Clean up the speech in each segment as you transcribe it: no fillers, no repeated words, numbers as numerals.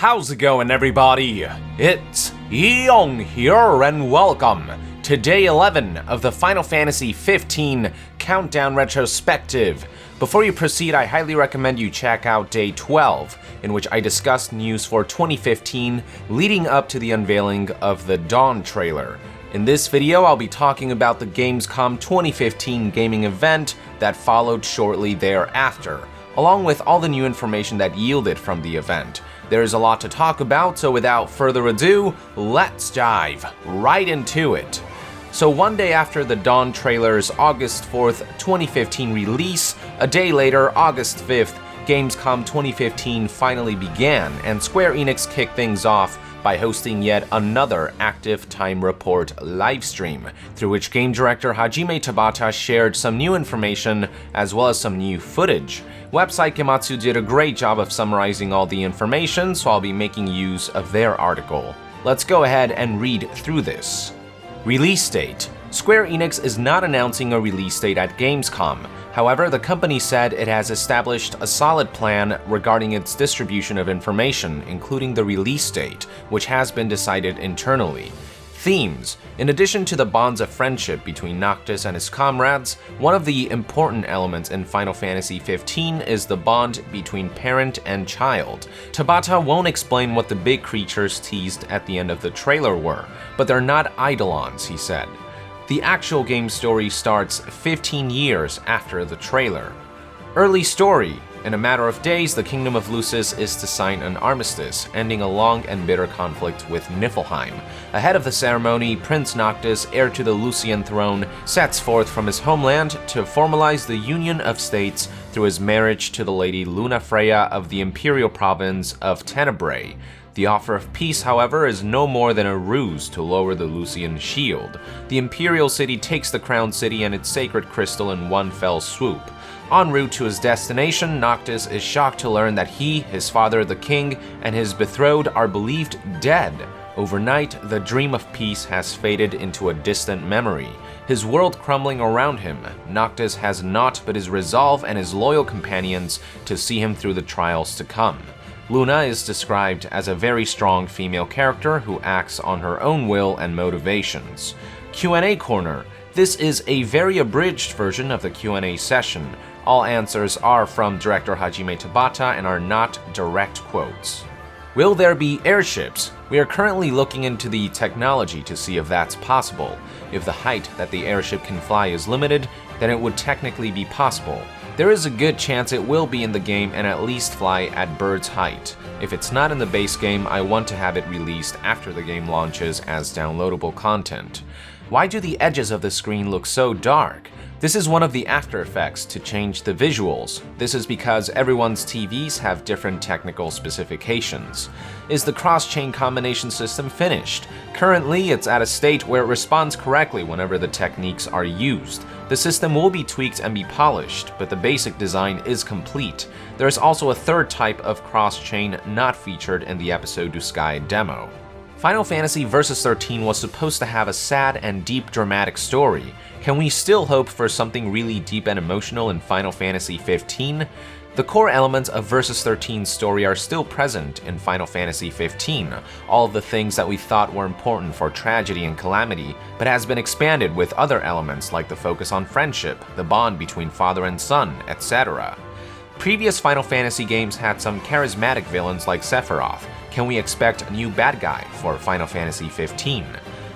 How's it going, everybody? It's Young here, and welcome to Day 11 of the Final Fantasy 15 Countdown Retrospective. Before you proceed, I highly recommend you check out Day 12, in which I discussed news for 2015 leading up to the unveiling of the Dawn trailer. In this video, I'll be talking about the Gamescom 2015 gaming event that followed shortly thereafter, along with all the new information that yielded from the event. There's a lot to talk about, so without further ado, let's dive right into it. So one day after the Dawn trailer's August 4th, 2015 release, a day later, August 5th, Gamescom 2015 finally began, and Square Enix kicked things off by hosting yet another Active Time Report livestream, through which game director Hajime Tabata shared some new information as well as some new footage. Website Gematsu did a great job of summarizing all the information, so I'll be making use of their article. Let's go ahead and read through this. Release date. Square Enix is not announcing a release date at Gamescom. However, the company said it has established a solid plan regarding its distribution of information, including the release date, which has been decided internally. Themes. In addition to the bonds of friendship between Noctis and his comrades, one of the important elements in Final Fantasy 15 is the bond between parent and child. Tabata won't explain what the big creatures teased at the end of the trailer were, but they're not Eidolons, he said. The actual game story starts 15 years after the trailer. Early story. In a matter of days, the Kingdom of Lucis is to sign an armistice, ending a long and bitter conflict with Niflheim. Ahead of the ceremony, Prince Noctis, heir to the Lucian throne, sets forth from his homeland to formalize the union of states through his marriage to the Lady Lunafreya of the Imperial province of Tenebrae. The offer of peace, however, is no more than a ruse to lower the Lucian shield. The Imperial City takes the Crown City and its sacred crystal in one fell swoop. En route to his destination, Noctis is shocked to learn that he, his father the king, and his betrothed are believed dead. Overnight, the dream of peace has faded into a distant memory. His world crumbling around him, Noctis has naught but his resolve and his loyal companions to see him through the trials to come. Luna is described as a very strong female character who acts on her own will and motivations. Q&A Corner. This is a very abridged version of the Q&A session. All answers are from director Hajime Tabata and are not direct quotes. Will there be airships? We are currently looking into the technology to see if that's possible. If the height that the airship can fly is limited, then it would technically be possible. There is a good chance it will be in the game and at least fly at bird's height. If it's not in the base game, I want to have it released after the game launches as downloadable content. Why do the edges of the screen look so dark? This is one of the after effects to change the visuals. This is because everyone's TVs have different technical specifications. Is the cross-chain combination system finished? Currently, it's at a state where it responds correctly whenever the techniques are used. The system will be tweaked and be polished, but the basic design is complete. There is also a third type of cross-chain not featured in the Episode to Sky demo. Final Fantasy Versus 13 was supposed to have a sad and deep dramatic story. Can we still hope for something really deep and emotional in Final Fantasy 15? The core elements of Versus 13's story are still present in Final Fantasy 15, all of the things that we thought were important for tragedy and calamity, but has been expanded with other elements like the focus on friendship, the bond between father and son, etc. Previous Final Fantasy games had some charismatic villains like Sephiroth. Can we expect a new bad guy for Final Fantasy 15?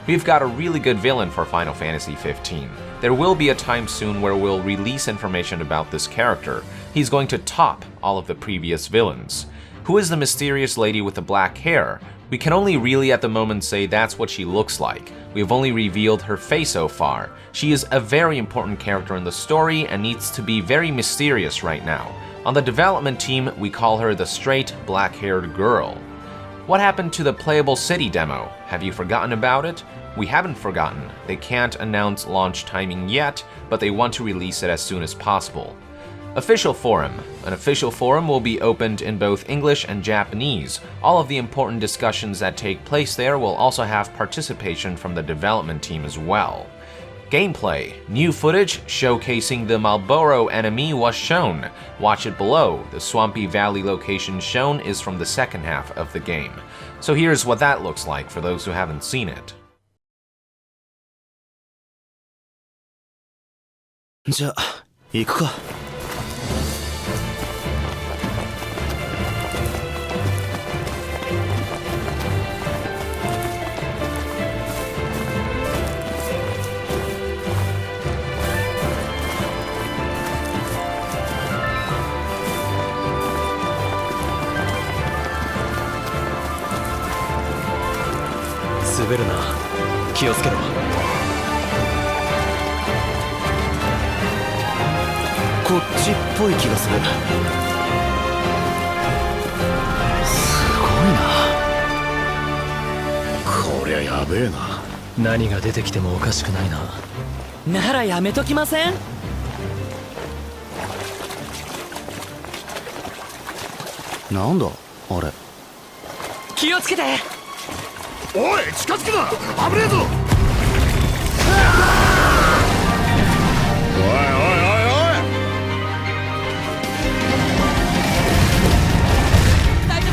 We've got a really good villain for Final Fantasy 15. There will be a time soon where we'll release information about this character. He's going to top all of the previous villains. Who is the mysterious lady with the black hair? We can only really at the moment say that's what she looks like. We've only revealed her face so far. She is a very important character in the story and needs to be very mysterious right now. On the development team, we call her the straight, black-haired girl. What happened to the Playable City demo? Have you forgotten about it? We haven't forgotten. They can't announce launch timing yet, but they want to release it as soon as possible. Official Forum. An official forum will be opened in both English and Japanese. All of the important discussions that take place there will also have participation from the development team as well. Gameplay. New footage showcasing the Marlboro enemy was shown. Watch it below. The Swampy Valley location shown is from the second half of the game. So here's what that looks like for those who haven't seen it. じゃあ行くか。滑るな。気をつけろ。こっちっぽい気がする。すごいな。こりゃやべえな。何が出てきてもおかしくないな。ならやめときません？なんだあれ。気をつけて。おい近づくな。危ねえぞ。おいおいおいおい。大丈夫？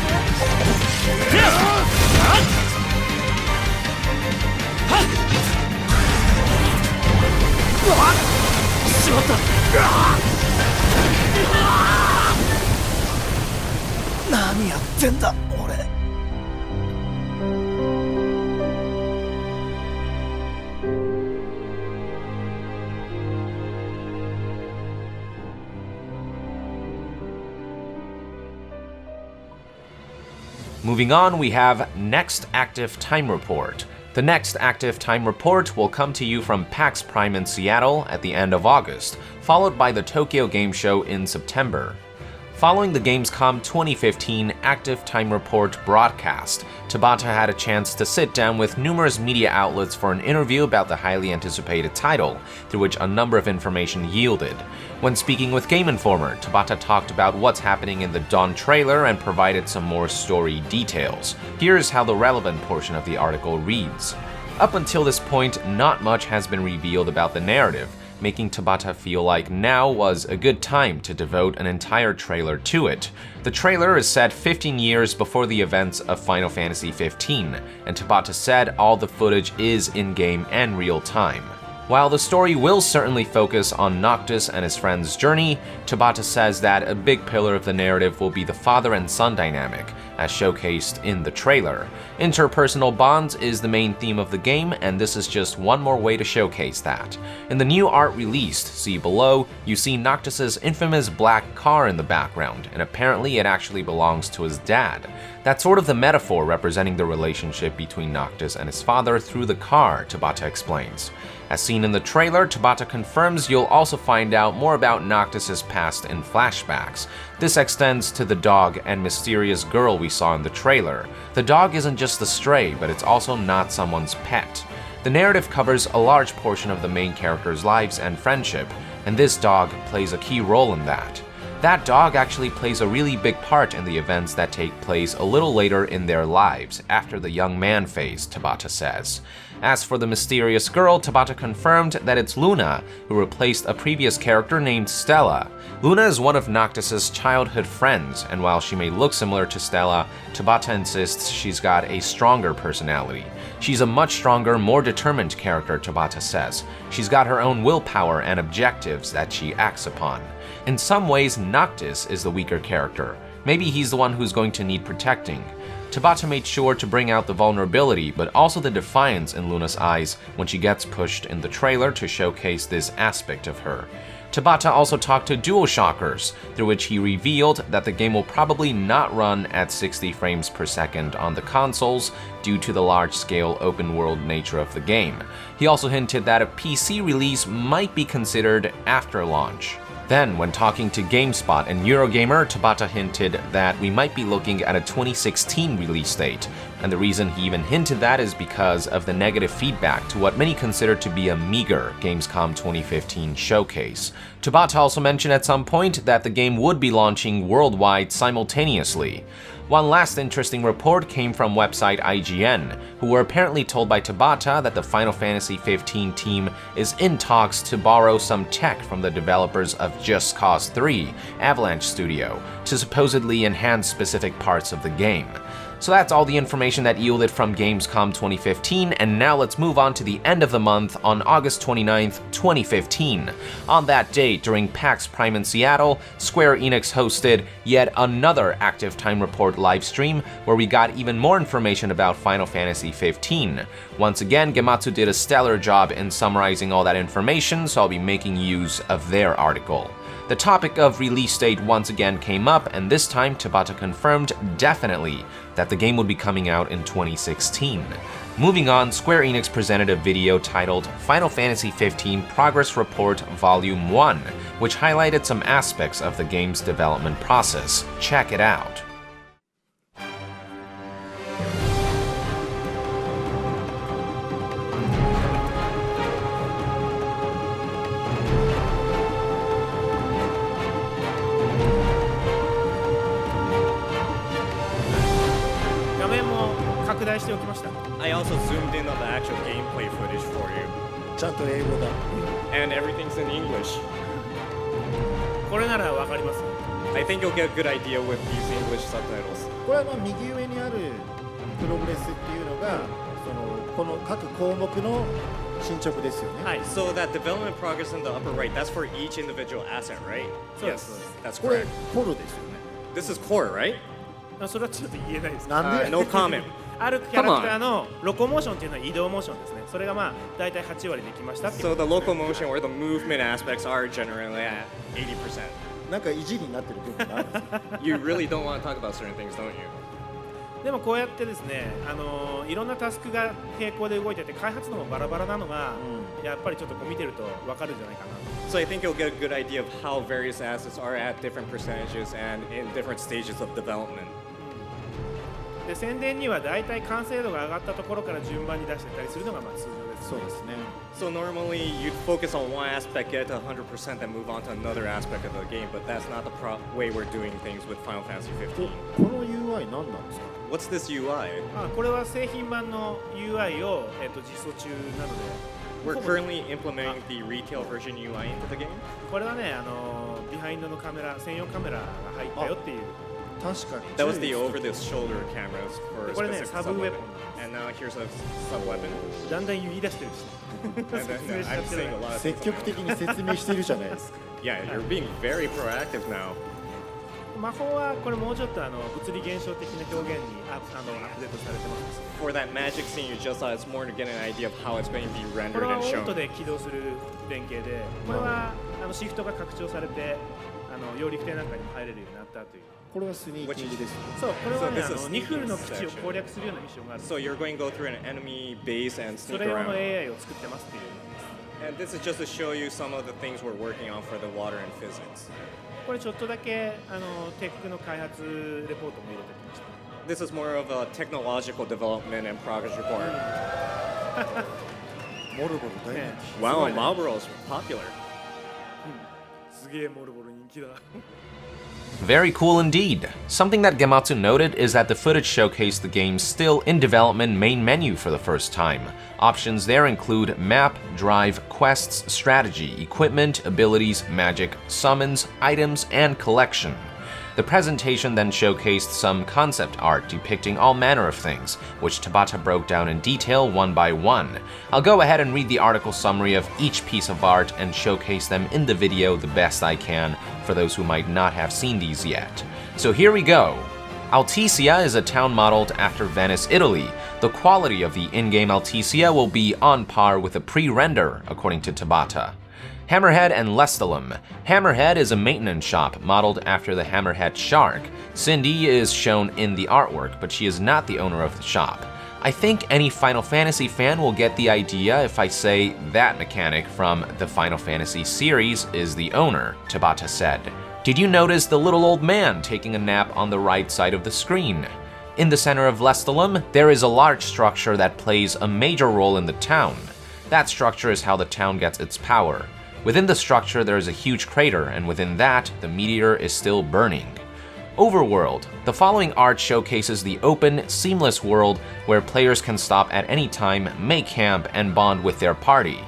しまった。何やってんだ俺。Moving on, we have Next Active Time Report. The next active time report will come to you from PAX Prime in Seattle at the end of August, followed by the Tokyo Game Show in September. Following the Gamescom 2015 Active Time Report broadcast, Tabata had a chance to sit down with numerous media outlets for an interview about the highly anticipated title, through which a number of information yielded. When speaking with Game Informer, Tabata talked about what's happening in the Dawn trailer and provided some more story details. Here's how the relevant portion of the article reads. Up until this point, not much has been revealed about the narrative, making Tabata feel like now was a good time to devote an entire trailer to it. The trailer is set 15 years before the events of Final Fantasy XV, and Tabata said all the footage is in-game and real-time. While the story will certainly focus on Noctis and his friend's journey, Tabata says that a big pillar of the narrative will be the father and son dynamic, as showcased in the trailer. Interpersonal bonds is the main theme of the game, and this is just one more way to showcase that. In the new art released, see below, you see Noctis's infamous black car in the background, and apparently it actually belongs to his dad. That's sort of the metaphor representing the relationship between Noctis and his father through the car, Tabata explains. As seen in the trailer, Tabata confirms you'll also find out more about Noctis's past in flashbacks. This extends to the dog and mysterious girl we saw in the trailer. The dog isn't just a stray, but it's also not someone's pet. The narrative covers a large portion of the main characters' lives and friendship, and this dog plays a key role in that. That dog actually plays a really big part in the events that take place a little later in their lives, after the young man phase, Tabata says. As for the mysterious girl, Tabata confirmed that it's Luna, who replaced a previous character named Stella. Luna is one of Noctis's childhood friends, and while she may look similar to Stella, Tabata insists she's got a stronger personality. She's a much stronger, more determined character, Tabata says. She's got her own willpower and objectives that she acts upon. In some ways, Noctis is the weaker character. Maybe he's the one who's going to need protecting. Tabata made sure to bring out the vulnerability, but also the defiance in Luna's eyes when she gets pushed in the trailer to showcase this aspect of her. Tabata also talked to DualShockers, through which he revealed that the game will probably not run at 60 frames per second on the consoles due to the large-scale open-world nature of the game. He also hinted that a PC release might be considered after launch. Then, when talking to GameSpot and Eurogamer, Tabata hinted that we might be looking at a 2016 release date, and the reason he even hinted that is because of the negative feedback to what many consider to be a meager Gamescom 2015 showcase. Tabata also mentioned at some point that the game would be launching worldwide simultaneously. One last interesting report came from website IGN, who were apparently told by Tabata that the Final Fantasy XV team is in talks to borrow some tech from the developers of Just Cause 3, Avalanche Studio, to supposedly enhance specific parts of the game. So that's all the information that yielded from Gamescom 2015, and now let's move on to the end of the month on August 29th, 2015. On that date, during PAX Prime in Seattle, Square Enix hosted yet another active time report livestream where we got even more information about Final Fantasy XV. Once again, Gematsu did a stellar job in summarizing all that information, so I'll be making use of their article. The topic of release date once again came up, and this time Tabata confirmed definitely that the game would be coming out in 2016. Moving on, Square Enix presented a video titled Final Fantasy XV Progress Report Volume 1, which highlighted some aspects of the game's development process. Check it out. I also zoomed in on the actual gameplay footage for you. ちゃんと英語だ。 And everything's in English. これならわかります。 I think you'll get a good idea with these English subtitles. これは右上にあるプログレスっていうのが、この各項目の進捗ですよね。Hi. So that development progress in the upper right, that's for each individual asset, right? Yes, that's これ correct. コロですよね。 This is core, right? それはちょっと言えないです。なんで No comment. あるキャラクターのロコモーションっていうのは移動モーションですね。それがまあ大体8割できましたっていう。 So the locomotion or the movement aspects are generally at 80%. なんか意地になってる部分があるんですか。 You really don't want to talk about certain things, don't you? でもこうやってですね、いろんなタスクが並行で動いてて開発のもバラバラなのが、やっぱりちょっとこう見てるとわかるんじゃないかな。So I think you'll get a good idea of how various assets are at different percentages and in different stages of development. で宣伝には大体完成度が上がったところから順番に出してたりするのがまあ通常です。そうですね。So normally you'd focus on one aspect, get to 100%, then move on to another aspect of the game, but that's not the way we're doing things with Final Fantasy 15. この UI 何なんですか？ What's this UI? これは製品版の UI を、実装中なので。We're currently implementing the retail version UI into the game. これはね、ビハインドのカメラ、専用カメラが入ったよっていう。確かに。That was the over-the-shoulder cameras for これね、 specific サブウェ sub-weapon. ポン。 And now here's a sub-weapon. だんだん言い出してるし。 And then, I'm saying a lot of 積極的に説明してるじゃないですか。Yeah, you're being very proactive now. 魔法はこれもうちょっと物理現象的な表現にアップデートされてます。 For that magic scene you just saw, it's more to get an idea of how it's going to be こ rendered れは and オー shown. トで起動する連携で、これはシフトが拡張されて揚陸艇なんかにも入れるようになったという。これはスニーキングです。そう、これはね、 So this is ニフルの基地を攻略するようなミッションがある。 So you're going to go through an enemy base and そ sneak れ用の around. AI を作ってますっていう。 And this is just to show you some of the things we're working on for the water and physics. これちょっとだけテックの開発レポートも入れてきました。 This is more of a technological development and progress report. モルボル大人気。 Wow, Marlboro's popular. すげえモルボル人気だ。 Very cool indeed. Something that Gematsu noted is that the footage showcased the game's still in development main menu for the first time. Options there include map, drive, quests, strategy, equipment, abilities, magic, summons, items, and collection. The presentation then showcased some concept art depicting all manner of things, which Tabata broke down in detail one by one. I'll go ahead and read the article summary of each piece of art and showcase them in the video the best I can for those who might not have seen these yet. So here we go. Alticia is a town modeled after Venice, Italy. The quality of the in-game Alticia will be on par with a pre-render, according to Tabata. Hammerhead and Lestalum. Hammerhead is a maintenance shop modeled after the Hammerhead Shark. Cindy is shown in the artwork, but she is not the owner of the shop. I think any Final Fantasy fan will get the idea if I say that mechanic from the Final Fantasy series is the owner, Tabata said. Did you notice the little old man taking a nap on the right side of the screen? In the center of Lestalum, there is a large structure that plays a major role in the town. That structure is how the town gets its power. Within the structure, there is a huge crater, and within that, the meteor is still burning. Overworld. The following art showcases the open, seamless world where players can stop at any time, make camp, and bond with their party.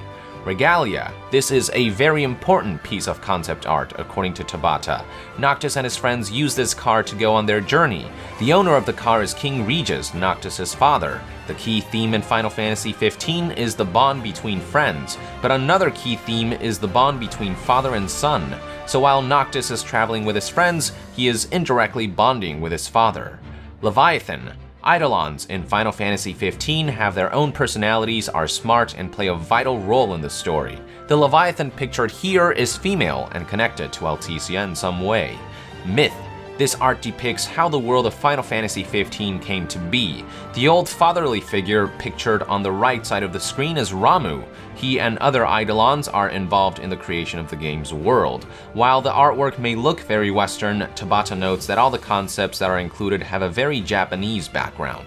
Regalia. This is a very important piece of concept art, according to Tabata. Noctis and his friends use this car to go on their journey. The owner of the car is King Regis, Noctis' father. The key theme in Final Fantasy XV is the bond between friends, but another key theme is the bond between father and son. So while Noctis is traveling with his friends, he is indirectly bonding with his father. Leviathan. Eidolons in Final Fantasy XV have their own personalities, are smart, and play a vital role in the story. The Leviathan pictured here is female and connected to Alticia in some way. Myth. This art depicts how the world of Final Fantasy XV came to be. The old fatherly figure pictured on the right side of the screen is Ramu. He and other Eidolons are involved in the creation of the game's world. While the artwork may look very Western, Tabata notes that all the concepts that are included have a very Japanese background.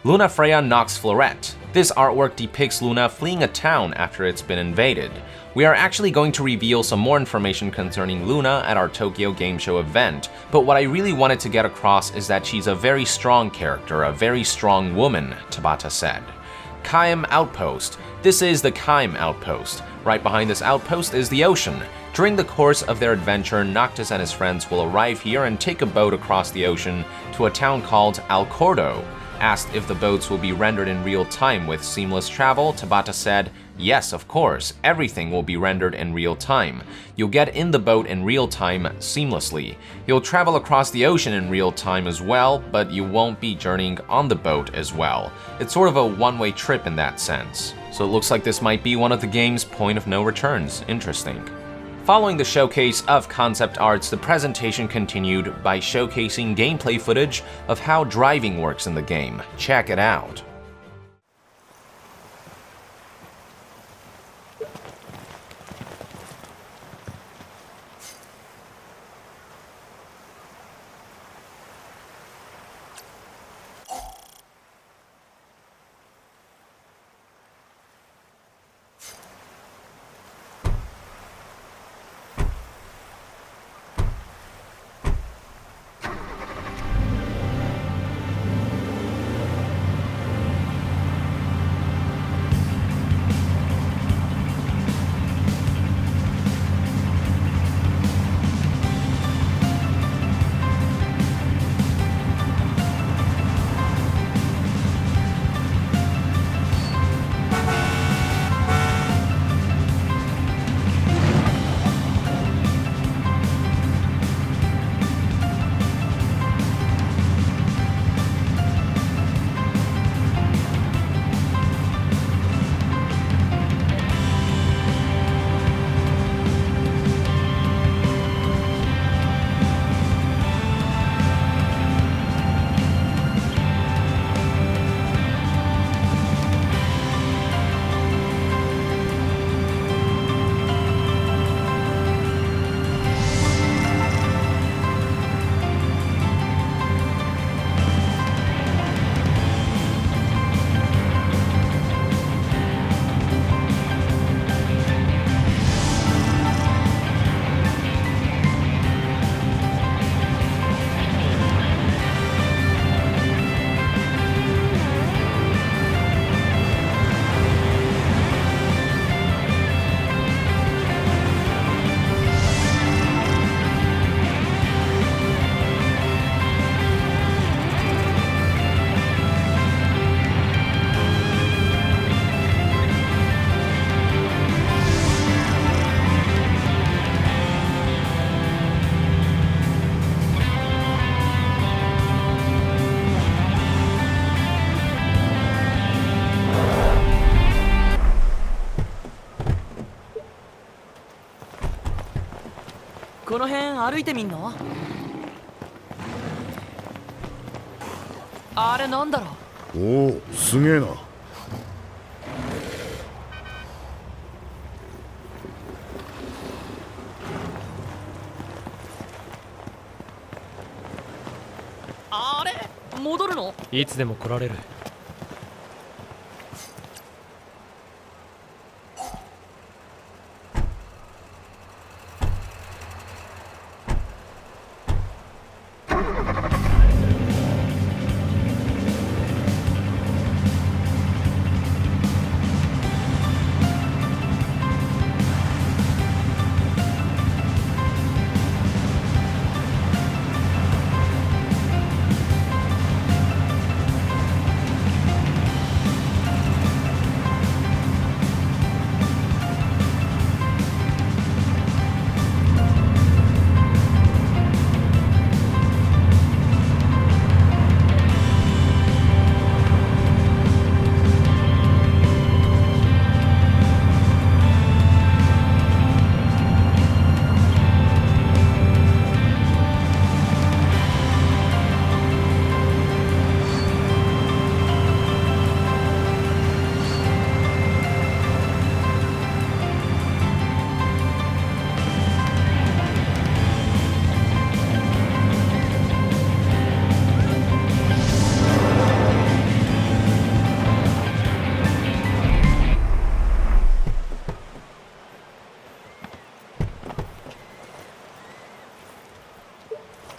Luna Freya Nox Florette. This artwork depicts Luna fleeing a town after it's been invaded. We are actually going to reveal some more information concerning Luna at our Tokyo Game Show event, but what I really wanted to get across is that she's a very strong character, a very strong woman, Tabata said. Kaim Outpost. This is the Kaim Outpost. Right behind this outpost is the ocean. During the course of their adventure, Noctis and his friends will arrive here and take a boat across the ocean to a town called Alcordo. Asked if the boats will be rendered in real time with seamless travel, Tabata said, "Yes, of course, everything will be rendered in real time. You'll get in the boat in real time seamlessly. You'll travel across the ocean in real time as well, but you won't be journeying on the boat as well. It's sort of a one-way trip in that sense." So it looks like this might be one of the game's point of no returns. Interesting. Following the showcase of concept arts, the presentation continued by showcasing gameplay footage of how driving works in the game. Check it out.この辺歩いてみんの？あれなんだろう？おお、すげえな。あれ戻るの？の？いつでも来られる。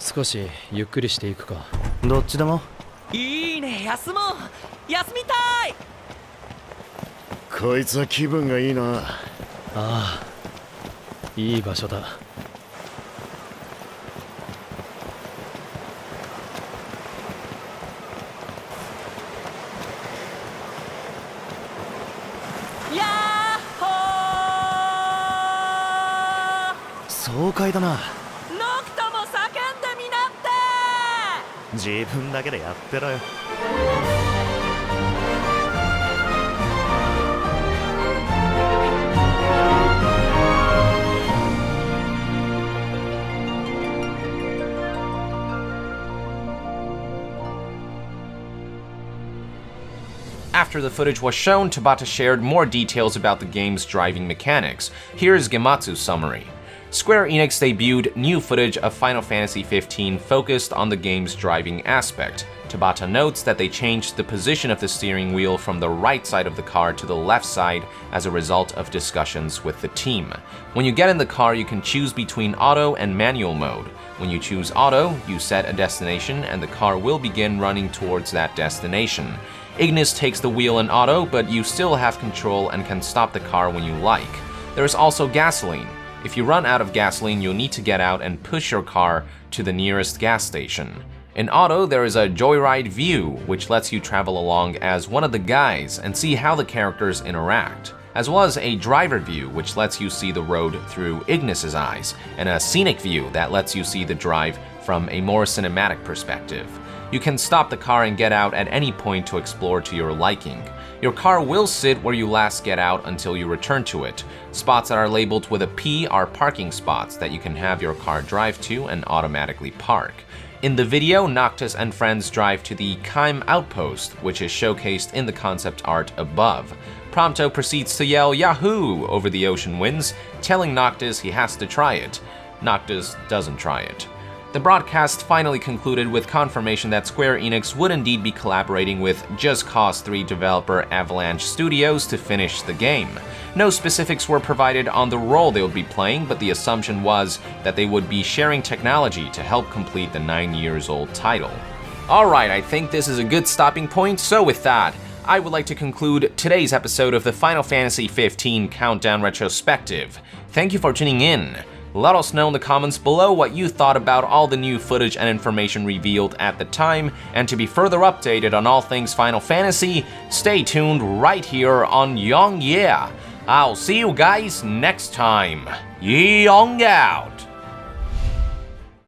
少しゆっくりしていくか。どっちでも。いいね、休もう。休みたい。こいつは気分がいいな。ああ、いい場所だ。やっほー。爽快だな。ノクトも叫んでみなって。自分だけでやってろよ。After the footage was shown, Tabata shared more details about the game's driving mechanics. Here's Gematsu's summary. Square Enix debuted new footage of Final Fantasy XV focused on the game's driving aspect. Tabata notes that they changed the position of the steering wheel from the right side of the car to the left side as a result of discussions with the team. When you get in the car, you can choose between auto and manual mode. When you choose auto, you set a destination and the car will begin running towards that destination. Ignis takes the wheel in auto, but you still have control and can stop the car when you like. There is also gasoline. If you run out of gasoline, you'll need to get out and push your car to the nearest gas station. In auto, there is a joyride view, which lets you travel along as one of the guys and see how the characters interact, as well as a driver view, which lets you see the road through Ignis's eyes, and a scenic view that lets you see the drive from a more cinematic perspective. You can stop the car and get out at any point to explore to your liking. Your car will sit where you last get out until you return to it. Spots that are labeled with a P are parking spots that you can have your car drive to and automatically park. In the video, Noctis and friends drive to the Kaim outpost, which is showcased in the concept art above. Prompto proceeds to yell Yahoo over the ocean winds, telling Noctis he has to try it. Noctis doesn't try it. The broadcast finally concluded with confirmation that Square Enix would indeed be collaborating with Just Cause 3 developer Avalanche Studios to finish the game. No specifics were provided on the role they would be playing, but the assumption was that they would be sharing technology to help complete the 9-year-old title. Alright, I think this is a good stopping point, so with that, I would like to conclude today's episode of the Final Fantasy XV Countdown Retrospective. Thank you for tuning in. Let us know in the comments below what you thought about all the new footage and information revealed at the time, and to be further updated on all things Final Fantasy, stay tuned right here on Young Yeah. I'll see you guys next time. Young out!